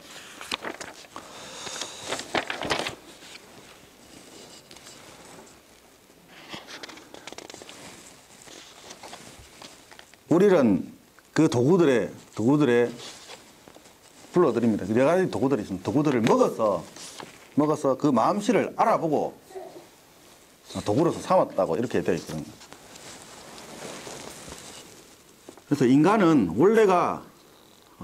우리는 그 도구들의 불러드립니다. 네 가지 도구들이 있습니다. 도구들을 먹어서 그 마음씨를 알아보고 도구로서 삼았다고 이렇게 되어 있거든요. 그래서 인간은 원래가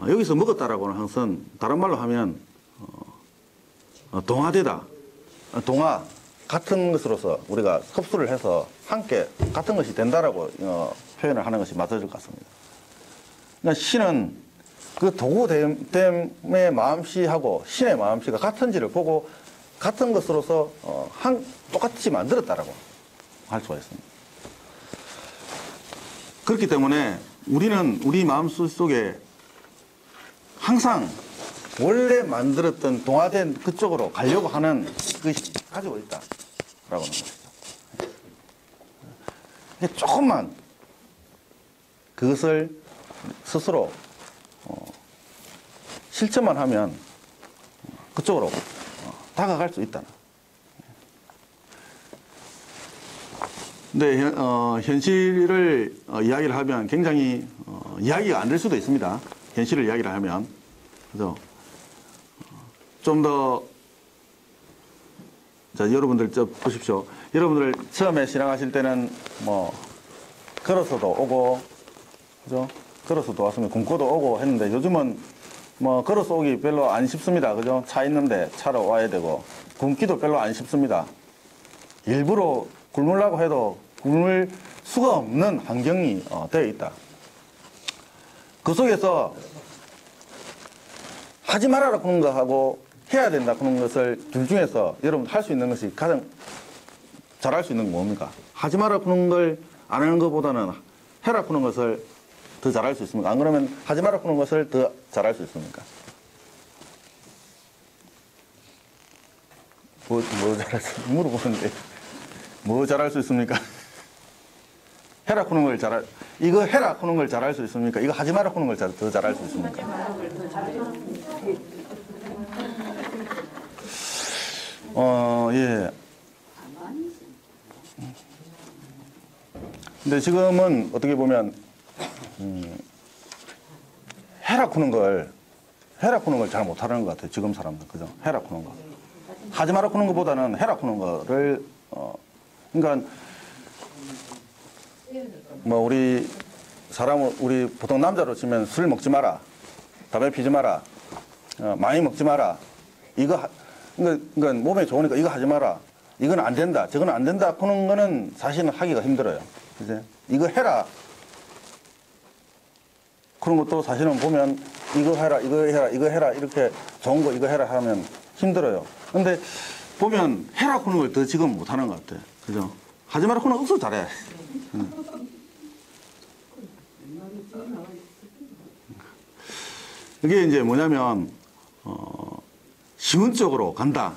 여기서 먹었다라고 하는 것은 다른 말로 하면 동화되다. 동화 같은 것으로서 우리가 흡수를 해서 함께 같은 것이 된다라고 표현을 하는 것이 맞을 것 같습니다. 그러니까 신은 그 도구됨의 마음씨하고 신의 마음씨가 같은지를 보고 같은 것으로서 똑같이 만들었다라고 할 수가 있습니다. 그렇기 때문에 우리는 우리 마음속 속에 항상 원래 만들었던 동화된 그쪽으로 가려고 하는 것이 가지고 있다라고 하는 것이죠. 조금만 그것을 스스로 실천만 하면 그쪽으로 다가갈 수 있다는. 근데 현실을 이야기를 하면 굉장히 이야기가 안 될 수도 있습니다. 현실을 이야기를 하면. 그래서 좀 더 자, 여러분들 보십시오. 여러분들 처음에 신앙하실 때는 뭐 걸어서도 오고, 그죠? 걸어서도 왔으면 굶고도 오고 했는데 요즘은 뭐 걸어서 오기 별로 안 쉽습니다. 그죠? 차 있는데 차로 와야 되고 굶기도 별로 안 쉽습니다. 일부러 굶으려고 해도 굶을 수가 없는 환경이 되어 있다. 그 속에서 하지 말아라 그런 거하고 해야 된다 그런 것을 둘 중에서 여러분 할 수 있는 것이 가장 잘할 수 있는 건 뭡니까? 하지 마라 그런 걸 안 하는 것보다는 해라 그런 것을 더 잘할 수 있습니까? 안 그러면 하지 마라 그런 것을 더 잘할 수 있습니까? 뭐 잘할 수, 물어보는데, 뭐 잘할 수 있습니까? 해라 쿠는 걸 잘할, 이거 해라 쿠는 걸 잘할 수 있습니까? 이거 하지 마라 쿠는 걸 더 잘할 수 있습니까? 예. 근데 지금은 어떻게 보면, 해라 쿠는 걸 잘 못하는 것 같아요. 지금 사람들. 그죠? 해라 쿠는 거. 하지 마라 쿠는 것보다는 해라 쿠는 거를, 그러니까, 뭐, 우리 보통 남자로 치면 술 먹지 마라. 담배 피지 마라. 많이 먹지 마라. 그러니까 몸에 좋으니까 이거 하지 마라. 이건 안 된다. 저건 안 된다. 그런 거는 사실은 하기가 힘들어요. 그죠? 이거 해라. 그런 것도 사실은 보면 이거 해라, 이거 해라, 이거 해라. 이렇게 좋은 거 이거 해라 하면 힘들어요. 근데 보면 해라 그런 걸 더 지금 못하는 것 같아. 그죠? 하지 마라 그런 거 억수로 잘해. 이게 이제 뭐냐면, 쉬운 쪽으로 간다.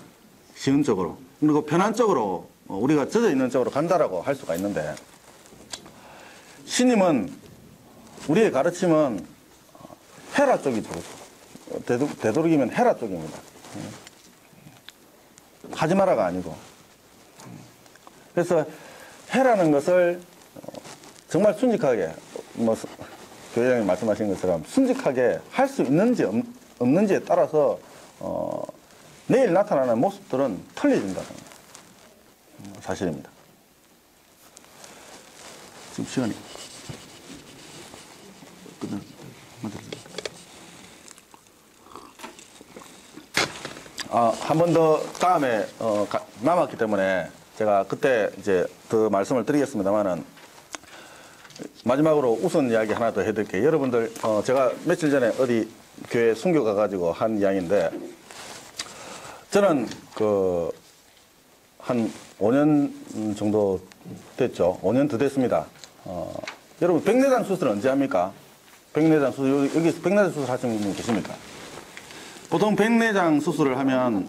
쉬운 쪽으로. 그리고 편한 쪽으로, 우리가 젖어 있는 쪽으로 간다라고 할 수가 있는데, 신님은, 우리의 가르침은 헤라 쪽이 되도록이면 헤라 쪽입니다. 하지 마라가 아니고. 그래서 해라는 것을 정말 순직하게, 뭐, 교회장님 말씀하신 것처럼 순직하게 할 수 있는지 없는지에 따라서 내일 나타나는 모습들은 틀려진다는 사실입니다. 지금 시간이 한 번 더 다음에 남았기 때문에 제가 그때 이제 더 말씀을 드리겠습니다만은 마지막으로 우선 이야기 하나 더 해드릴게요. 여러분들 제가 며칠 전에 어디 교회 순교 가가지고 한 이야기인데 저는 한 5년 정도 됐죠. 5년 더 됐습니다. 여러분 백내장 수술 언제 합니까? 백내장 수술 여기 백내장 수술 하시는 분 계십니까? 보통 백내장 수술을 하면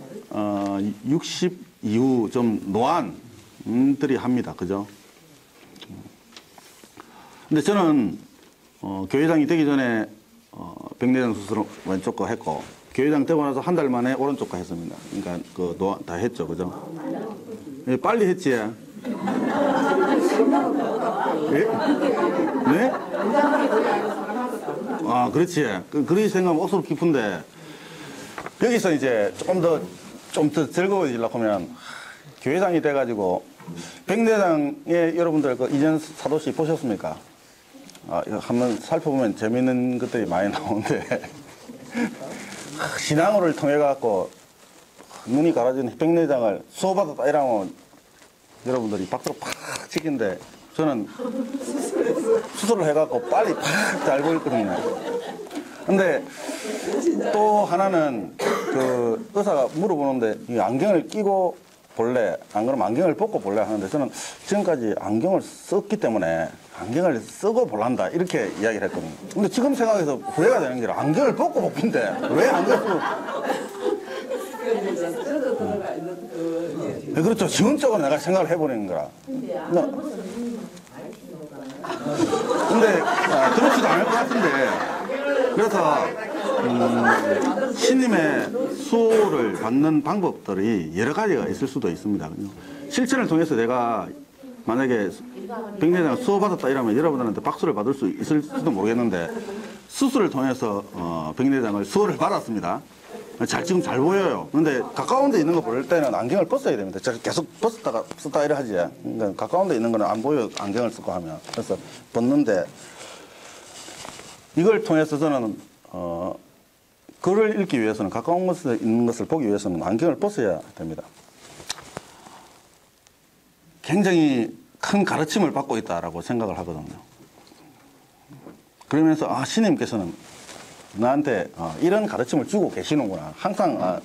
60 이후 좀 노안들이 합니다. 그죠? 근데 저는 교회장이 되기 전에 백내장 수술을 왼쪽 거 했고 교회장 되고 나서 한 달 만에 오른쪽 거 했습니다. 그러니까 그 노안 다 했죠. 그죠? 예, 빨리 했지. 예? 네? 아, 그렇지. 그렇게 생각하면 억수로 깊은데 여기서 이제 좀 더 즐거워지려고 하면 교회장이 돼가지고 백내장에 여러분들 그 이전 사도시 보셨습니까? 한번 살펴보면 재밌는 것들이 많이 나오는데 신앙호를 통해 갖고 눈이 가라진 백내장을 수호받았다 이러면 여러분들이 박수로 팍 치긴데 저는 수술을 해갖고 빨리 팍 잘 보였거든요. 근데 또 하나는 그 의사가 물어보는데 이 안경을 끼고 볼래? 안 그러면 안경을 벗고 볼래? 하는데 저는 지금까지 안경을 썼기 때문에 안경을 쓰고 볼란다 이렇게 이야기를 했거든요. 근데 지금 생각해서 후회가 되는 게 안경을 벗고 볼긴데 왜 안경을 쓰고 네, 그렇죠. 지금적으로 내가 생각을 해버리는 거라. 근데 그렇지도 않을 것 같은데 그래서 신님의 수호를 받는 방법들이 여러 가지가 있을 수도 있습니다. 실천을 통해서 내가 만약에 백내장 수호받았다 이러면 여러분들한테 박수를 받을 수 있을지도 모르겠는데 수술을 통해서 백내장을 수호를 받았습니다. 지금 잘 보여요. 근데 가까운 데 있는 거 볼 때는 안경을 벗어야 됩니다. 제가 계속 벗었다가 썼다 이래 하지. 그러니까 가까운 데 있는 거는 안 보여 안경을 쓰고 하면. 그래서 벗는데 이걸 통해서 저는 글을 읽기 위해서는 가까운 곳에 있는 것을 보기 위해서는 안경을 벗어야 됩니다. 굉장히 큰 가르침을 받고 있다라고 생각을 하거든요. 그러면서 신님께서는 나한테 이런 가르침을 주고 계시는구나. 항상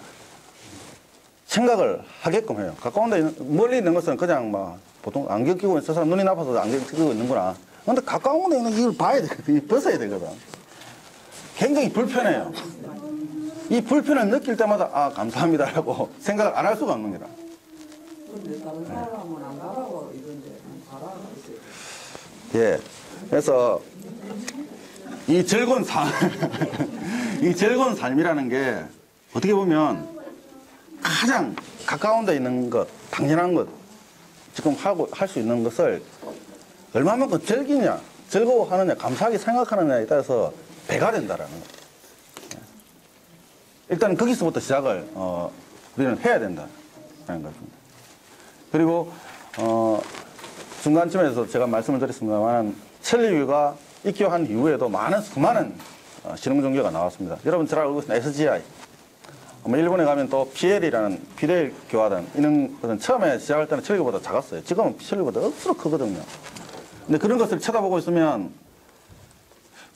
생각을 하게끔 해요. 가까운 데 멀리 있는 것은 그냥 막 보통 안경 끼고 있는 저 사람 눈이 나빠서 안경 끼고 있는구나. 근데 가까운 데 있는 이걸 봐야 되거든. 벗어야 되거든. 굉장히 불편해요. 이 불편을 느낄 때마다 감사합니다라고 생각을 안 할 수가 없는 거라. 근데 다른 사람은 안 가라고 이런데 가라고 있어요. 예. 그래서 이 즐거운 삶, 이 즐거운 삶이라는 게 어떻게 보면 가장 가까운 데 있는 것, 당연한 것, 지금 할 수 있는 것을 얼마만큼 즐기냐, 즐거워하느냐, 감사하게 생각하느냐에 따라서 배가 된다라는 것. 일단 거기서부터 시작을 우리는 해야 된다는 것입니다. 그리고 중간쯤에서 제가 말씀을 드렸습니다만 천리뷰가 입교한 이후에도 수많은 신흥 종교가 나왔습니다. 여러분 잘 알고 있는 SGI, 일본에 가면 또 PL이라는 피델 교화단, 이런 것은 처음에 시작할 때는 천리교보다 작았어요. 지금은 천리교보다 억수로 크거든요. 근데 그런 것을 쳐다보고 있으면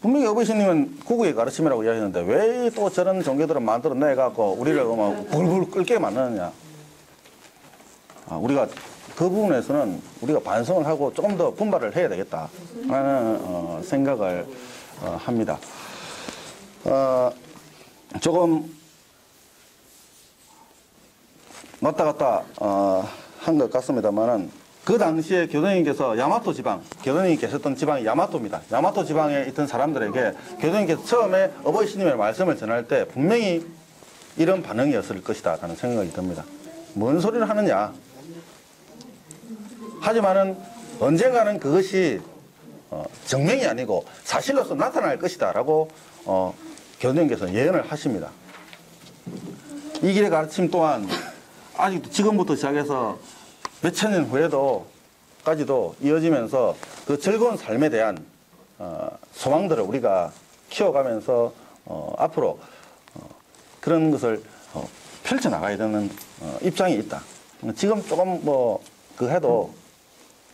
분명히 어버이신님은 구구의 가르침이라고 이야기했는데 왜 또 저런 종교들을 만들어내갖고 우리를 막 불불 끓게 만드느냐. 우리가 그 부분에서는 우리가 반성을 하고 조금 더 분발을 해야 되겠다 하는 생각을 합니다. 조금 왔다 갔다 한 것 같습니다만은 그 당시에 교도님께서 야마토 지방, 교도님이 계셨던 지방이 야마토입니다. 야마토 지방에 있던 사람들에게 교도님께서 처음에 어버이 스님의 말씀을 전할 때 분명히 이런 반응이었을 것이다 라는 생각이 듭니다. 뭔 소리를 하느냐. 하지만은 언젠가는 그것이 정명이 아니고 사실로서 나타날 것이다 라고 교도님께서 예언을 하십니다. 이 길의 가르침 또한 아직도 지금부터 시작해서 몇천 년 후에도까지도 이어지면서 그 즐거운 삶에 대한 소망들을 우리가 키워가면서 앞으로 그런 것을 펼쳐나가야 되는 입장이 있다. 지금 조금 해도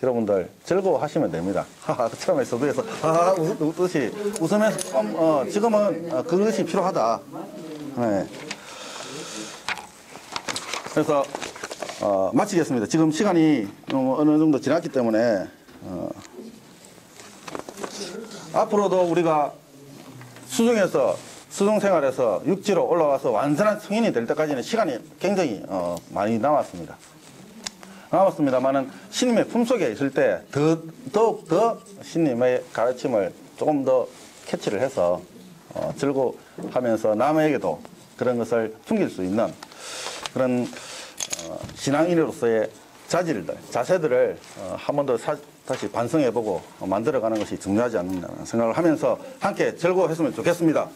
여러분들 즐거워하시면 됩니다. 처음에 서두에서 웃듯이 웃으면서 좀 지금은 그것이 필요하다. 네. 그래서 마치겠습니다. 지금 시간이 어느 정도 지났기 때문에 앞으로도 우리가 수중 생활에서 육지로 올라와서 완전한 성인이 될 때까지는 시간이 굉장히 많이 남았습니다만은 신님의 품속에 있을 때 더욱 더 신님의 가르침을 조금 더 캐치를 해서 즐거워하면서 남에게도 그런 것을 숨길 수 있는 그런 신앙인으로서의 자세들을 한 번 더 다시 반성해보고 만들어가는 것이 중요하지 않느냐 생각을 하면서 함께 즐거워했으면 좋겠습니다.